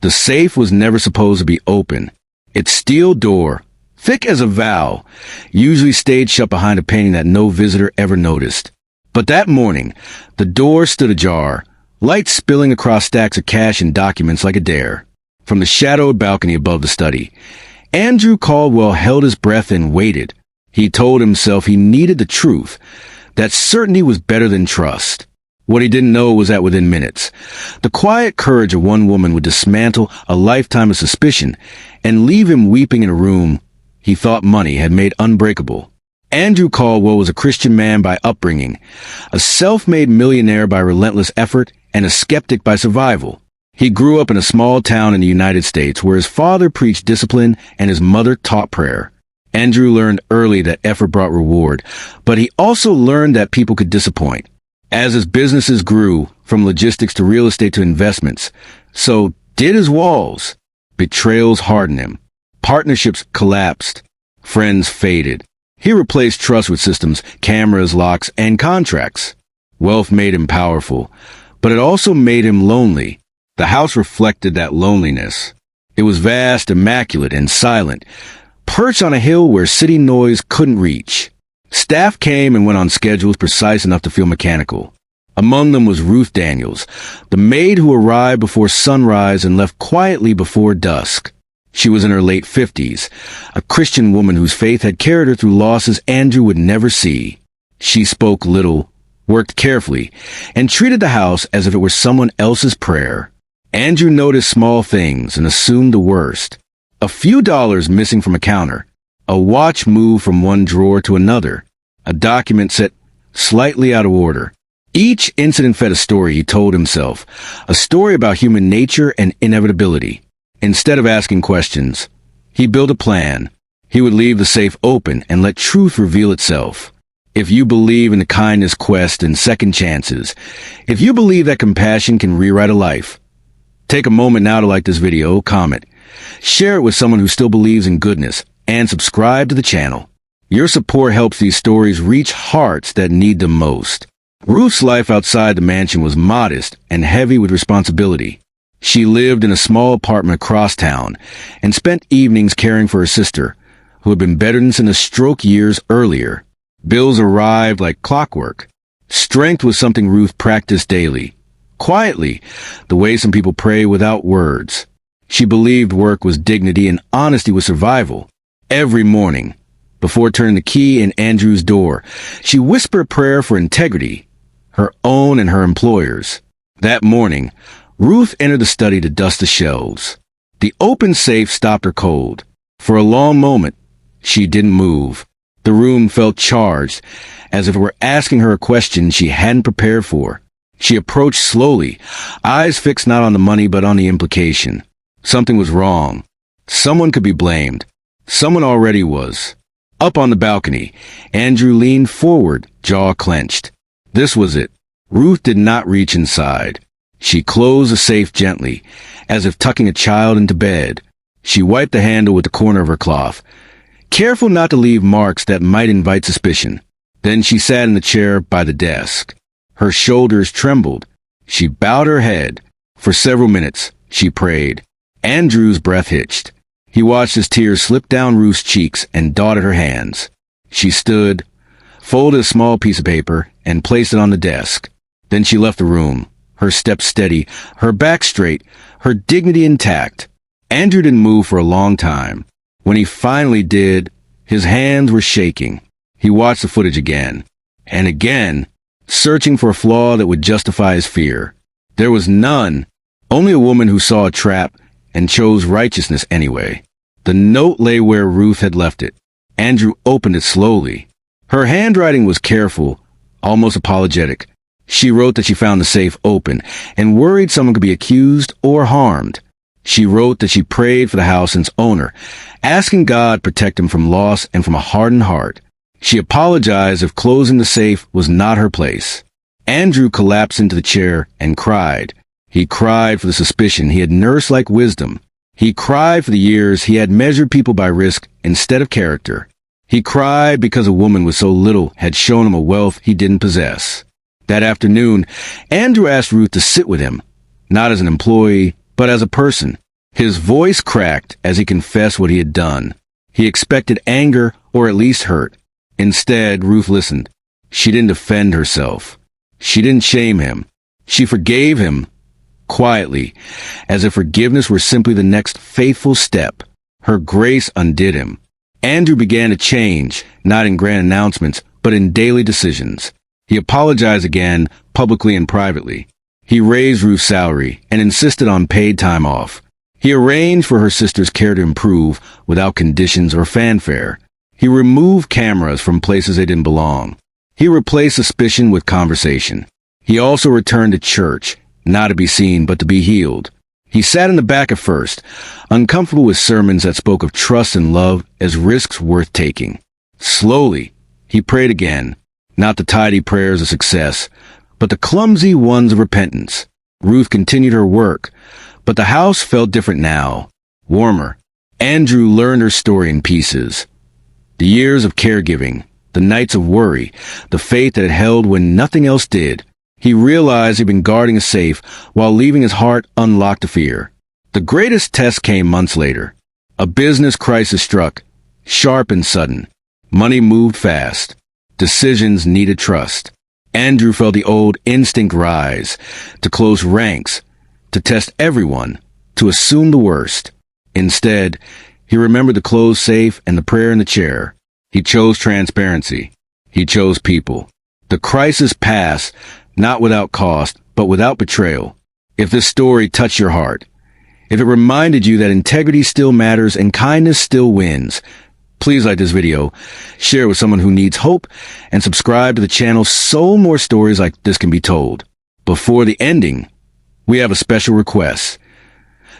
The safe was never supposed to be open. Its steel door, thick as a vow, usually stayed shut behind a painting that no visitor ever noticed. But that morning, the door stood ajar, light spilling across stacks of cash and documents like a dare. From the shadowed balcony above the study, Andrew Caldwell held his breath and waited. He told himself he needed the truth, that certainty was better than trust. What he didn't know was that within minutes, the quiet courage of one woman would dismantle a lifetime of suspicion and leave him weeping in a room he thought money had made unbreakable. Andrew Caldwell was a Christian man by upbringing, a self-made millionaire by relentless effort, and a skeptic by survival. He grew up in a small town in the United States where his father preached discipline and his mother taught prayer. Andrew learned early that effort brought reward, but he also learned that people could disappoint. As his businesses grew, from logistics to real estate to investments, so did his walls. Betrayals hardened him. Partnerships collapsed. Friends faded. He replaced trust with systems, cameras, locks, and contracts. Wealth made him powerful, but it also made him lonely. The house reflected that loneliness. It was vast, immaculate, and silent, perched on a hill where city noise couldn't reach. Staff came and went on schedules precise enough to feel mechanical. Among them was Ruth Daniels, the maid who arrived before sunrise and left quietly before dusk. She was in her late 50s, a Christian woman whose faith had carried her through losses Andrew would never see. She spoke little, worked carefully, and treated the house as if it were someone else's prayer. Andrew noticed small things and assumed the worst. A few dollars missing from a counter, a watch moved from one drawer to another, a document set slightly out of order. Each incident fed a story, he told himself, a story about human nature and inevitability. Instead of asking questions, he built a plan. He would leave the safe open and let truth reveal itself. If you believe in the kindness quest and second chances, if you believe that compassion can rewrite a life, take a moment now to like this video, comment, share it with someone who still believes in goodness, and subscribe to the channel. Your support helps these stories reach hearts that need them most. Ruth's life outside the mansion was modest and heavy with responsibility. She lived in a small apartment across town and spent evenings caring for her sister, who had been bedridden since a stroke years earlier. Bills arrived like clockwork. Strength was something Ruth practiced daily. Quietly, the way some people pray without words. She believed work was dignity and honesty was survival. Every morning, before turning the key in Andrew's door, she whispered a prayer for integrity, her own and her employer's. That morning, Ruth entered the study to dust the shelves. The open safe stopped her cold. For a long moment, she didn't move. The room felt charged, as if it were asking her a question she hadn't prepared for. She approached slowly, eyes fixed not on the money but on the implication. Something was wrong. Someone could be blamed. Someone already was. Up on the balcony, Andrew leaned forward, jaw clenched. This was it. Ruth did not reach inside. She closed the safe gently, as if tucking a child into bed. She wiped the handle with the corner of her cloth, careful not to leave marks that might invite suspicion. Then she sat in the chair by the desk. Her shoulders trembled. She bowed her head. For several minutes, she prayed. Andrew's breath hitched. He watched his tears slip down Ruth's cheeks and dotted her hands. She stood, folded a small piece of paper, and placed it on the desk. Then she left the room, her steps steady, her back straight, her dignity intact. Andrew didn't move for a long time. When he finally did, his hands were shaking. He watched the footage again, and again, searching for a flaw that would justify his fear. There was none, only a woman who saw a trap and chose righteousness anyway. The note lay where Ruth had left it. Andrew opened it slowly. Her handwriting was careful, almost apologetic. She wrote that she found the safe open and worried someone could be accused or harmed. She wrote that she prayed for the house and its owner, asking God to protect him from loss and from a hardened heart. She apologized if closing the safe was not her place. Andrew collapsed into the chair and cried. He cried for the suspicion he had nursed like wisdom. He cried for the years he had measured people by risk instead of character. He cried because a woman with so little had shown him a wealth he didn't possess. That afternoon, Andrew asked Ruth to sit with him, not as an employee, but as a person. His voice cracked as he confessed what he had done. He expected anger or at least hurt. Instead, Ruth listened. She didn't defend herself. She didn't shame him. She forgave him quietly, as if forgiveness were simply the next faithful step. Her grace undid him. Andrew began to change, not in grand announcements, but in daily decisions. He apologized again, publicly and privately. He raised Ruth's salary and insisted on paid time off. He arranged for her sister's care to improve without conditions or fanfare. He removed cameras from places they didn't belong. He replaced suspicion with conversation. He also returned to church, not to be seen but to be healed. He sat in the back at first, uncomfortable with sermons that spoke of trust and love as risks worth taking. Slowly, he prayed again, not the tidy prayers of success, but the clumsy ones of repentance. Ruth continued her work, but the house felt different now, warmer. Andrew learned her story in pieces. The years of caregiving, the nights of worry, the faith that it held when nothing else did. He realized he'd been guarding a safe while leaving his heart unlocked to fear. The greatest test came months later. A business crisis struck, sharp and sudden. Money moved fast. Decisions needed trust. Andrew felt the old instinct rise, to close ranks, to test everyone, to assume the worst. Instead, he remembered the closed safe and the prayer in the chair. He chose transparency. He chose people. The crisis passed, not without cost, but without betrayal. If this story touched your heart, if it reminded you that integrity still matters and kindness still wins, please like this video, share it with someone who needs hope, and subscribe to the channel so more stories like this can be told. Before the ending, we have a special request.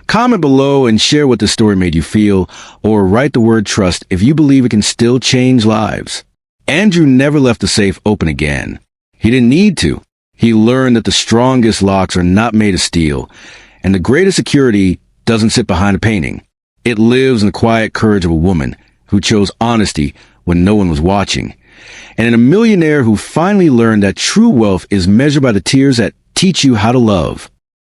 Comment below and share what the story made you feel, or write the word trust if you believe it can still change lives. Andrew never left the safe open again. He didn't need to. He learned that the strongest locks are not made of steel, and the greatest security doesn't sit behind a painting. It lives in the quiet courage of a woman who chose honesty when no one was watching, and in a millionaire who finally learned that true wealth is measured by the tears that teach you how to love.